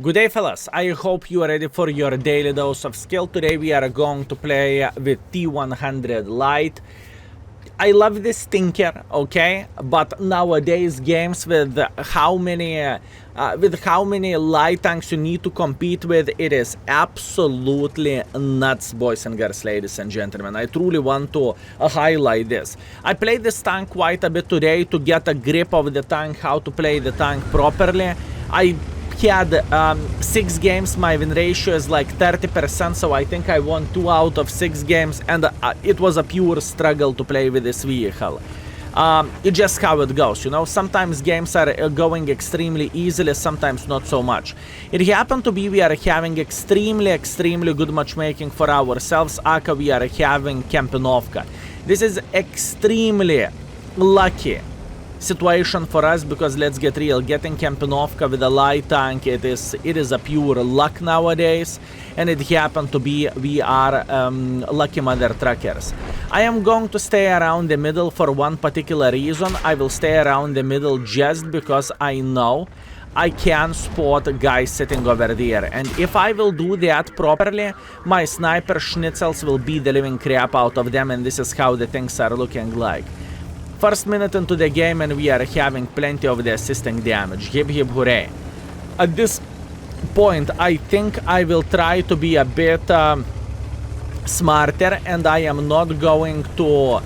Good day, fellas. I hope you are ready for your daily dose of skill. Today we are going to play with T-100 Light. I love this stinker, okay? But nowadays games with how many light tanks you need to compete with, it is absolutely nuts, boys and girls, ladies and gentlemen. I truly want to highlight this. I played this tank quite a bit today to get a grip of the tank, how to play the tank properly. I had 6 games. My win ratio is like 30%, so I think I won 2 out of 6 games, and it was a pure struggle to play with this vehicle. It's just how it goes, you know. Sometimes games are going extremely easily, sometimes not so much. It happened to be we are having extremely good matchmaking for ourselves. Aka, we are having Kempinovka. This is extremely lucky situation for us, because let's get real, getting Kempinovka with a light tank, it is a pure luck nowadays, and it happened to be we are lucky mother truckers. I am going to stay around the middle for one particular reason. I will stay around the middle just because I know I can spot guys sitting over there, and if I will do that properly, my sniper schnitzels will beat the living crap out of them, and this is how the things are looking like. First minute into the game and we are having plenty of the assisting damage. Hip hip hooray. At this point, I think I will try to be a bit smarter, and I am not going to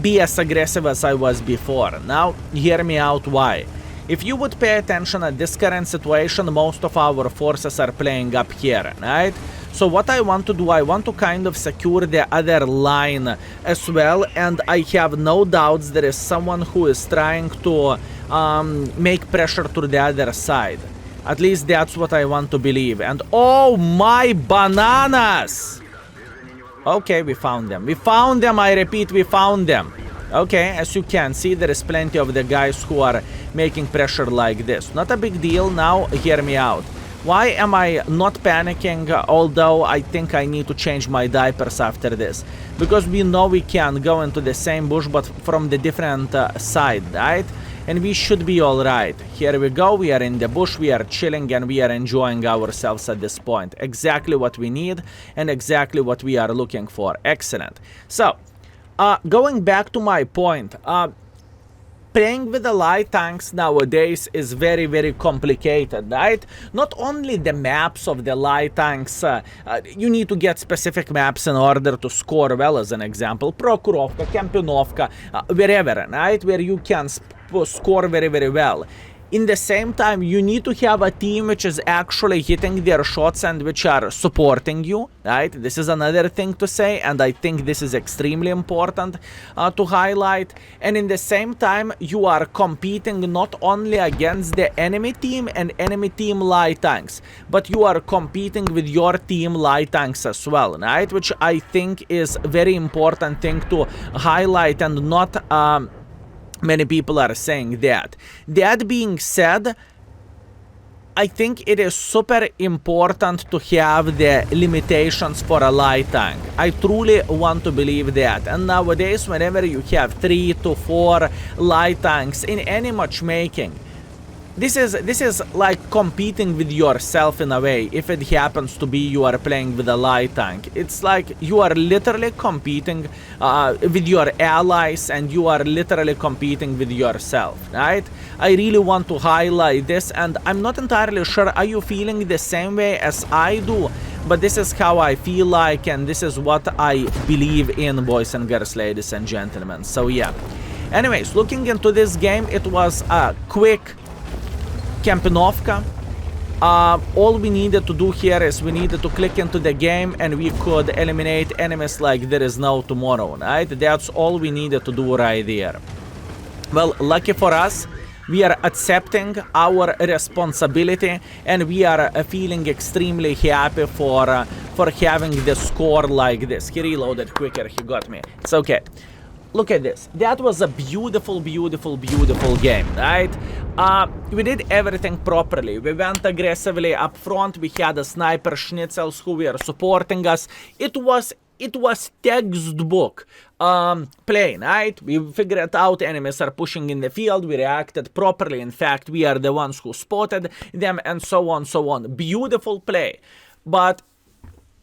be as aggressive as I was before. Now, hear me out why. If you would pay attention at this current situation, most of our forces are playing up here, right? So what I want to do, I want to kind of secure the other line as well, and I have no doubts there is someone who is trying to make pressure to the other side. At least that's what I want to believe. And oh my bananas! Okay, we found them. We found them, I repeat, we found them. Okay, as you can see, there is plenty of the guys who are making pressure like this. Not a big deal. Now, hear me out. Why am I not panicking, although I think I need to change my diapers after this? Because we know we can go into the same bush, but from the different side, right? And we should be alright. Here we go, we are in the bush, we are chilling, and we are enjoying ourselves at this point. Exactly what we need, and exactly what we are looking for. Excellent. So, going back to my point, playing with the light tanks nowadays is very complicated, right? Not only the maps of the light tanks, you need to get specific maps in order to score well, as an example. Prokhorovka, Kempinovka, wherever, right? Where you can score very well. In the same time, you need to have a team which is actually hitting their shots and which are supporting you, right? This is another thing to say, and I think this is extremely important to highlight. And in the same time, you are competing not only against the enemy team and enemy team light tanks, but you are competing with your team light tanks as well, right? Which I think is a very important thing to highlight, and not many people are saying that. That being said, I think it is super important to have the limitations for a light tank. I truly want to believe that. And nowadays, whenever you have 3 to 4 light tanks in any matchmaking, this is like competing with yourself in a way. If it happens to be you are playing with a light tank, it's like you are literally competing with your allies, and you are literally competing with yourself, right? I really want to highlight this, and I'm not entirely sure, are you feeling the same way as I do? But this is how I feel like, and this is what I believe in, boys and girls, ladies and gentlemen. So yeah. Anyways, looking into this game, it was a quick Kempinovka. All we needed to do here is we needed to click into the game, and we could eliminate enemies like there is no tomorrow, right? That's all we needed to do right there. Well, lucky for us, we are accepting our responsibility, and we are feeling extremely happy for having the score like this. He reloaded quicker, he got me. It's okay. Look at this. That was a beautiful game, right? We did everything properly. We went aggressively up front. We had a sniper schnitzels who were supporting us. It was textbook playing, right? We figured out enemies are pushing in the field, we reacted properly, in fact, we are the ones who spotted them, and so on, so on. Beautiful play. But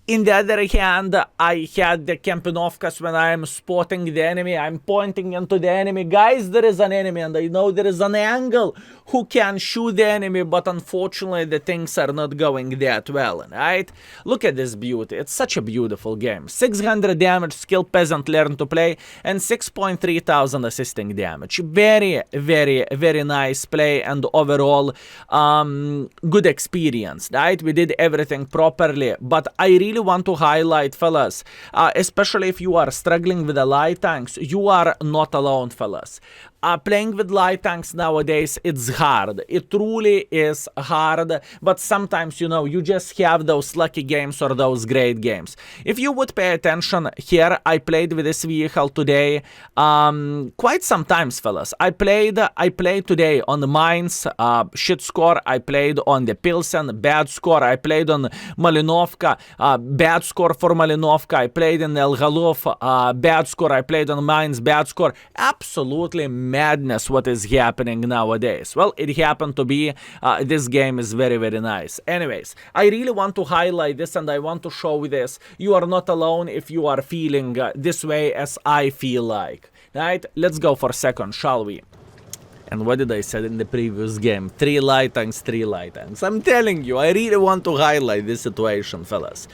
in the other hand, I had the Kempinovkas when I am spotting the enemy, I'm pointing into the enemy. Guys, there is an enemy, and I know there is an angle who can shoot the enemy, but unfortunately the things are not going that well, right? Look at this beauty. It's such a beautiful game. 600 damage, skilled peasant learn to play, and 6.3 thousand assisting damage. Very, very, very nice play, and overall good experience, right? We did everything properly, but I really want to highlight, fellas, especially if you are struggling with the light tanks, you are not alone, fellas. Playing with light tanks nowadays, it's hard. It truly is hard, but sometimes, you know, you just have those lucky games or those great games. If you would pay attention here, I played with this vehicle today quite some times, fellas. I played today on the mines, shit score. I played on the Pilsen, bad score. I played on Malinovka, bad score for Malinovka. I played in El Galuf, bad score. I played on mines, bad score. Absolutely madness what is happening nowadays. Well, it happened to be this game is very, very nice. Anyways, I really want to highlight this, and I want to show this. You are not alone if you are feeling this way as I feel like. Right? Let's go for a second, shall we? And what did I say in the previous game? 3 light tanks, 3 light tanks. I'm telling you, I really want to highlight this situation, fellas.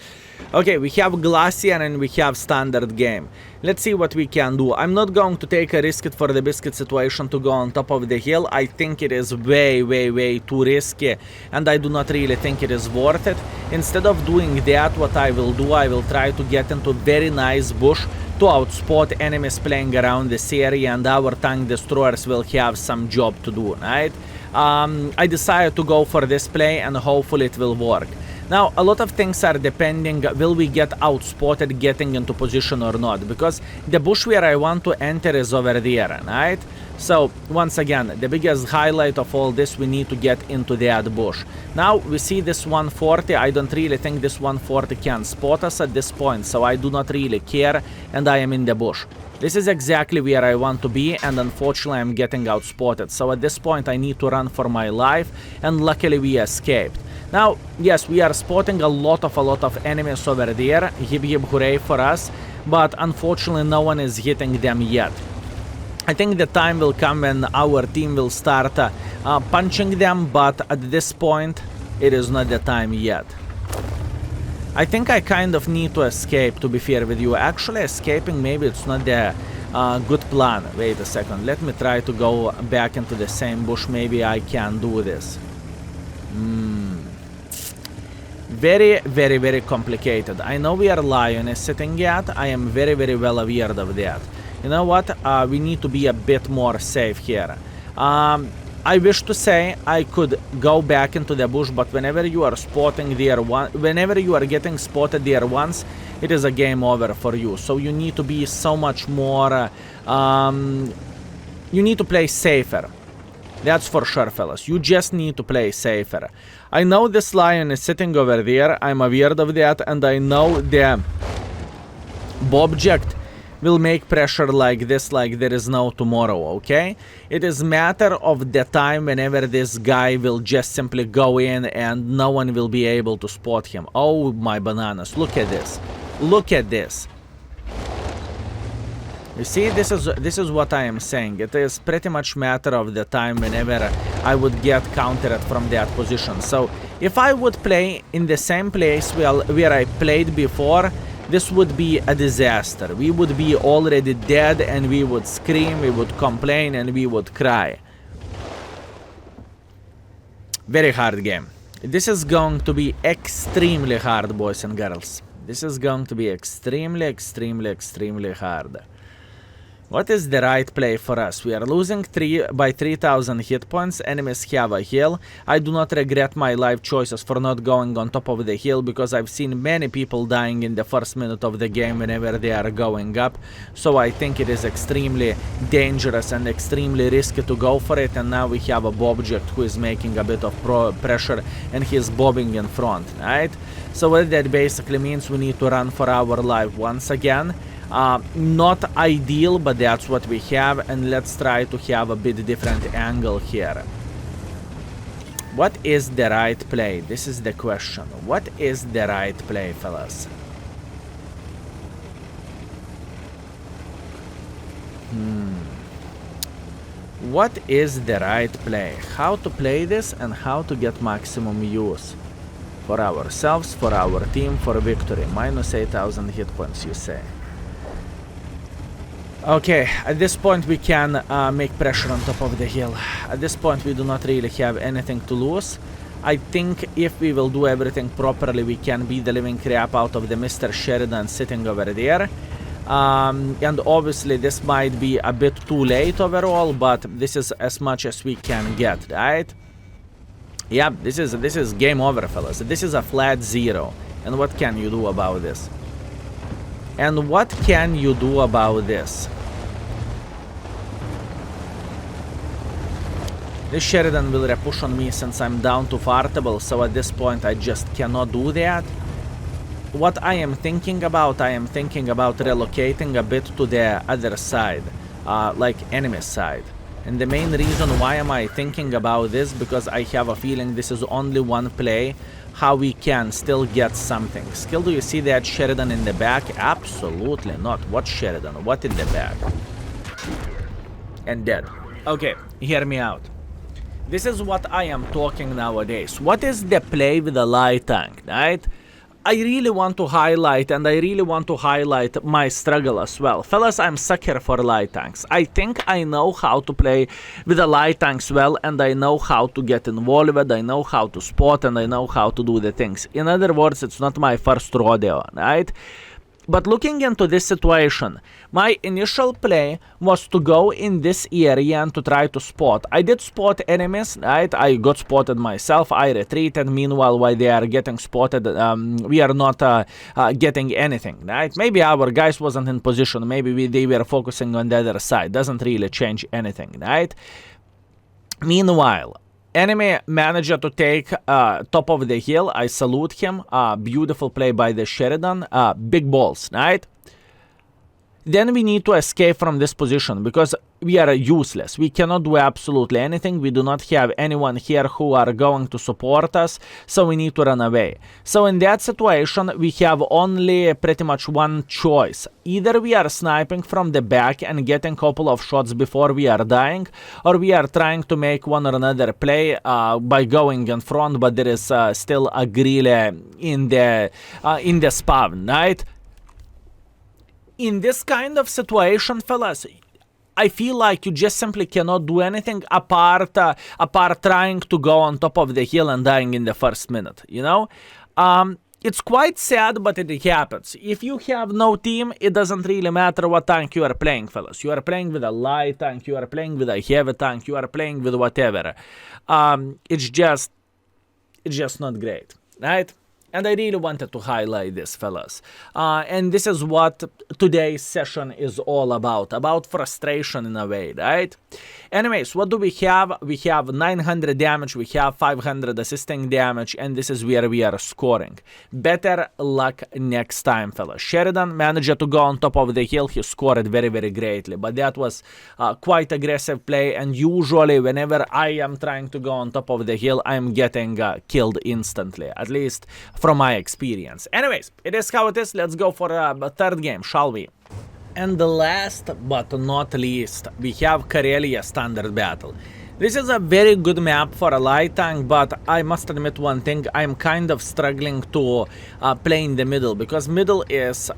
Okay, we have Glacier and we have Standard game. Let's see what we can do. I'm not going to take a risk for the biscuit situation to go on top of the hill. I think it is way, way, way too risky, and I do not really think it is worth it. Instead of doing that, what I will do, I will try to get into very nice bush to outspot enemies playing around this area, and our tank destroyers will have some job to do, right? I decided to go for this play, and hopefully it will work. Now, a lot of things are depending, will we get outspotted getting into position or not, because the bush where I want to enter is over there, right? So, once again, the biggest highlight of all this, we need to get into that bush. Now, we see this 140, I don't really think this 140 can spot us at this point, so I do not really care, and I am in the bush. This is exactly where I want to be, and unfortunately I'm getting outspotted, so at this point I need to run for my life, and luckily we escaped. Now, yes, we are spotting a lot of enemies over there, hip hip hooray for us, but unfortunately no one is hitting them yet. I think the time will come when our team will start punching them, but at this point it is not the time yet. I think I kind of need to escape, to be fair with you. Actually, escaping, maybe it's not the good plan. Wait a second, let me try to go back into the same bush, maybe I can do this. Very, very, very complicated. I know where Lion is sitting at, I am very, very well aware of that. You know what, we need to be a bit more safe here. I wish to say I could go back into the bush, but whenever you are spotting there, whenever you are getting spotted there once, it is a game over for you. So you need to be so much more, you need to play safer. That's for sure, fellas. You just need to play safer. I know this lion is sitting over there, I'm aware of that, and I know the object will make pressure like this, like there is no tomorrow, okay? It is matter of the time whenever this guy will just simply go in and no one will be able to spot him. Oh my bananas, look at this. Look at this. You see, this is what I am saying. It is pretty much matter of the time whenever I would get countered from that position. So, if I would play in the same place where I played before, this would be a disaster. We would be already dead and we would scream, we would complain, and we would cry. Very hard game. This is going to be extremely hard, boys and girls. This is going to be extremely, extremely, extremely hard. What is the right play for us? We are losing 3,000 hit points. Enemies have a hill. I do not regret my life choices for not going on top of the hill, because I've seen many people dying in the first minute of the game whenever they are going up. So I think it is extremely dangerous and extremely risky to go for it. And now we have a object who is making a bit of pressure and he is bobbing in front, right? So what that basically means, we need to run for our life once again. Not ideal, but that's what we have, and let's try to have a bit different angle here. What is the right play? This is the question. What is the right play, fellas? What is the right play? How to play this and how to get maximum use for ourselves, for our team, for victory. Minus 8,000 hit points, you say. Okay, at this point we can make pressure on top of the hill. At this point we do not really have anything to lose. I think if we will do everything properly, we can beat the living crap out of the Mr. Sheridan sitting over there. And obviously this might be a bit too late overall, but this is as much as we can get, right? Yeah, this is game over, fellas. This is a flat 0. And what can you do about this? And what can you do about this? This Sheridan will repush on me since I'm down to fartable, so at this point I just cannot do that. What I am thinking about relocating a bit to the other side, like enemy side. And the main reason why am I thinking about this, because I have a feeling this is only one play how we can still get something. Skill, do you see that Sheridan in the back? Absolutely not. What Sheridan? What in the back? And dead. Okay, hear me out. This is what I am talking nowadays. What is the play with the light tank, right? I really want to highlight, and I really want to highlight my struggle as well. Fellas, I'm sucker for light tanks. I think I know how to play with the light tanks well, and I know how to get involved, I know how to spot, and I know how to do the things. In other words, it's not my first rodeo, right? But looking into this situation, my initial play was to go in this area and to try to spot. I did spot enemies, right? I got spotted myself. I retreated. Meanwhile, while they are getting spotted, we are not getting anything, right? Maybe our guys wasn't in position. Maybe they were focusing on the other side. Doesn't really change anything, right? Meanwhile, enemy managed to take top of the hill. I salute him. Beautiful play by the Sheridan. Big balls, right? Then we need to escape from this position because we are useless. We cannot do absolutely anything. We do not have anyone here who are going to support us, so we need to run away. So in that situation, we have only pretty much one choice. Either we are sniping from the back and getting a couple of shots before we are dying, or we are trying to make one or another play by going in front, but there is still a grille in the spawn, right? In this kind of situation, fellas, I feel like you just simply cannot do anything apart trying to go on top of the hill and dying in the first minute, you know? It's quite sad, but it happens. If you have no team, it doesn't really matter what tank you are playing, fellas. You are playing with a light tank, you are playing with a heavy tank, you are playing with whatever. It's just not great, right? And I really wanted to highlight this, fellas. And this is what today's session is all about frustration in a way, right? Anyways, what do we have? We have 900 damage, we have 500 assisting damage, and this is where we are scoring. Better luck next time, fellas. Sheridan managed to go on top of the hill. He scored very, very greatly, but that was quite aggressive play, and usually whenever I am trying to go on top of the hill, I am getting killed instantly, at least from my experience. Anyways, it is how it is. Let's go for a third game, shall we? And the last but not least, we have Karelia Standard Battle. This is a very good map for a light tank, but I must admit one thing, I'm kind of struggling to play in the middle, because middle is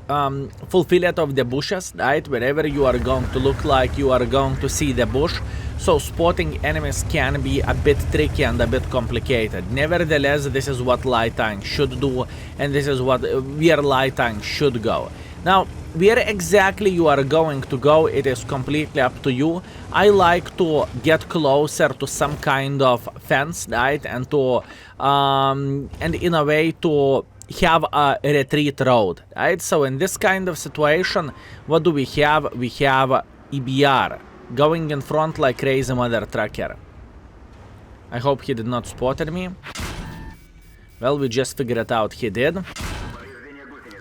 full fillet of the bushes, right? Wherever you are going to look like you are going to see the bush, so spotting enemies can be a bit tricky and a bit complicated. Nevertheless, this is what light tank should do, and this is where light tank should go. Now, where exactly you are going to go, it is completely up to you. I like to get closer to some kind of fence, right, and to and in a way to have a retreat road, right? So in this kind of situation, what do we have? We have EBR going in front like crazy mother trucker. I hope he did not spot me. Well, we just figured it out he did.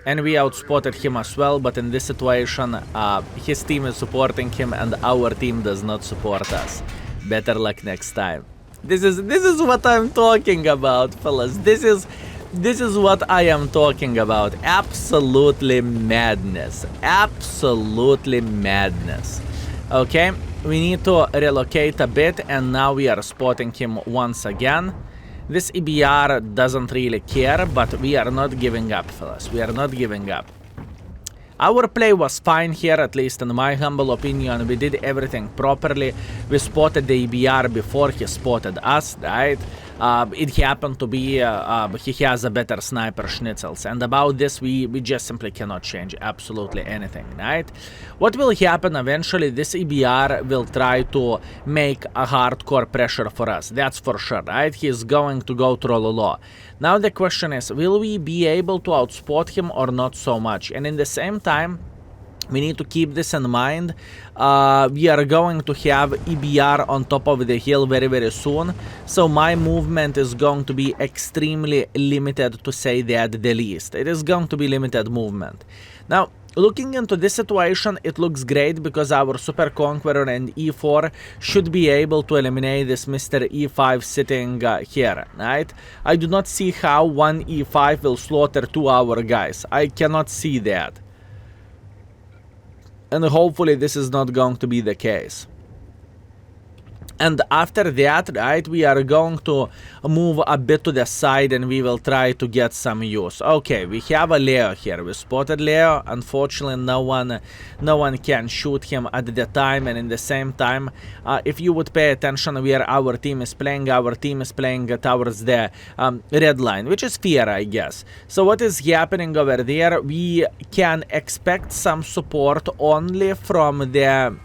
And we outspotted him as well, but in this situation, his team is supporting him and our team does not support us. Better luck next time. This is what I'm talking about, fellas. This is what I am talking about. Absolutely madness. Absolutely madness. Okay, we need to relocate a bit, and now we are spotting him once again. This EBR doesn't really care, but we are not giving up, fellas. We are not giving up. Our play was fine here, at least in my humble opinion. We did everything properly. We spotted the EBR before he spotted us, right? It happened to be he has a better sniper schnitzels, and about this we just simply cannot change absolutely anything, right? What will happen eventually, this EBR will try to make a hardcore pressure for us, that's for sure, right? He's going to go trollolo. Now the question is, will we be able to outspot him or not so much? And in the same time, we need to keep this in mind. We are going to have EBR on top of the hill very, very soon. So my movement is going to be extremely limited, to say that the least. It is going to be limited movement. Now, looking into this situation, it looks great because our Super Conqueror and E4 should be able to eliminate this Mr. E5 sitting here, right? I do not see how one E5 will slaughter 2 our guys. I cannot see that. And hopefully this is not going to be the case. And after that, right, we are going to move a bit to the side and we will try to get some use. Okay, we have a Leo here. We spotted Leo. Unfortunately, no one can shoot him at the time. And in the same time, if you would pay attention where our team is playing towards the red line, which is fair, I guess. So what is happening over there? We can expect some support only from the...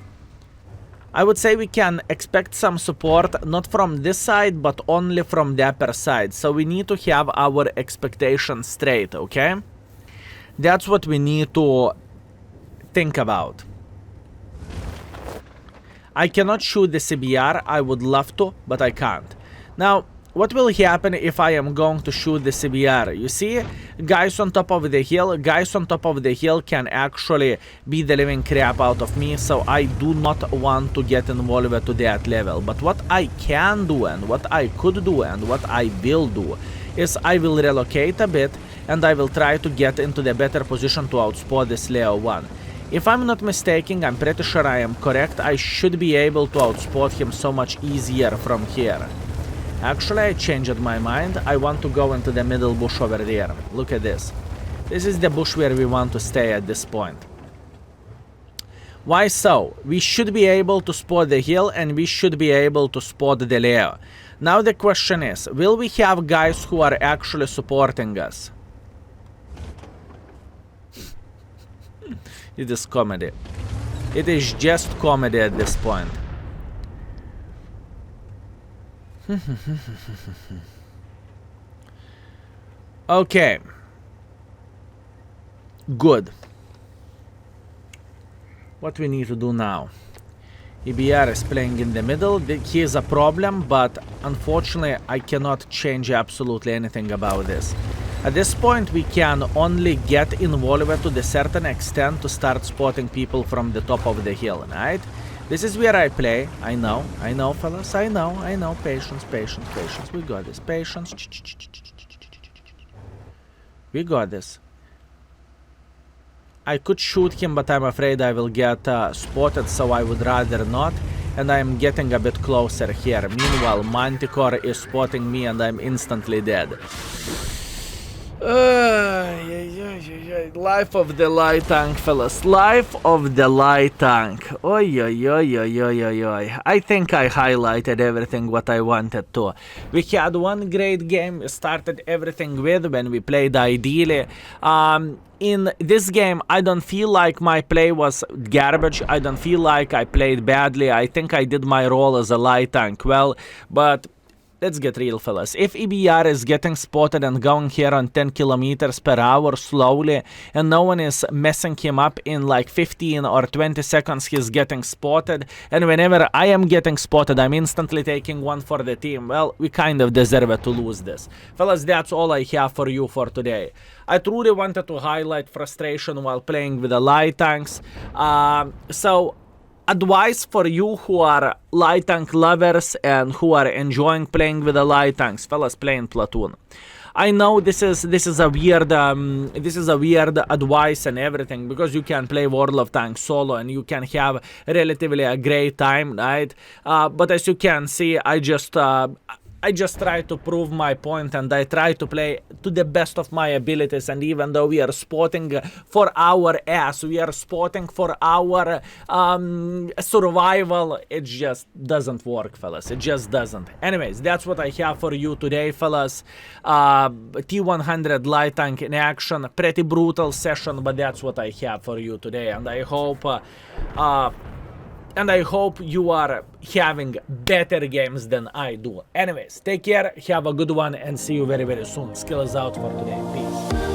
I would say we can expect some support, not from this side, but only from the upper side. So we need to have our expectations straight, okay? That's what we need to think about. I cannot shoot the CBR. I would love to, but I can't. Now, what will happen if I am going to shoot the CBR? You see, guys on top of the hill can actually beat the living crap out of me, so I do not want to get involved to that level. But what I can do and what I could do and what I will do is I will relocate a bit and I will try to get into the better position to outspot this Leo 1. If I'm not mistaken, I'm pretty sure I am correct, I should be able to outspot him so much easier from here. Actually, I changed my mind. I want to go into the middle bush over there. Look at this. This is the bush where we want to stay at this point. Why so? We should be able to spot the hill and we should be able to spot the Leo. Now the question is, will we have guys who are actually supporting us? It is comedy. It is just comedy at this point. Okay. Good. What we need to do now? EBR is playing in the middle. He is a problem, but unfortunately I cannot change absolutely anything about this. At this point we can only get involved to a certain extent to start spotting people from the top of the hill, right? This is where I play. I know, fellas. I know. Patience. We got this. Patience. We got this. I could shoot him, but I'm afraid I will get spotted, so I would rather not. And I'm getting a bit closer here. Meanwhile, Manticore is spotting me and I'm instantly dead. Life of the light tank, fellas. Life of the light tank. Oi. I think I highlighted everything what I wanted to. We had one great game. We started everything with when we played ideally. In this game, I don't feel like my play was garbage. I don't feel like I played badly. I think I did my role as a light tank well, but let's get real, fellas. If EBR is getting spotted and going here on 10 kilometers per hour slowly, and no one is messing him up in like 15 or 20 seconds, he's getting spotted. And whenever I am getting spotted, I'm instantly taking one for the team. Well, we kind of deserve it to lose this. Fellas, that's all I have for you for today. I truly wanted to highlight frustration while playing with the light tanks. Advice for you who are light tank lovers and who are enjoying playing with the light tanks, fellas, play in platoon. I know this is a weird advice and everything, because you can play World of Tanks solo and you can have relatively a great time, right? But as you can see, I just try to prove my point, and I try to play to the best of my abilities. And even though we are spotting for our ass, we are spotting for our survival, it just doesn't work, fellas. It just doesn't. Anyways, that's what I have for you today, fellas. T-100 light tank in action. Pretty brutal session, but that's what I have for you today. And I hope you are having better games than I do. Anyways, take care, have a good one, and see you very, very soon. Skill is out for today. Peace.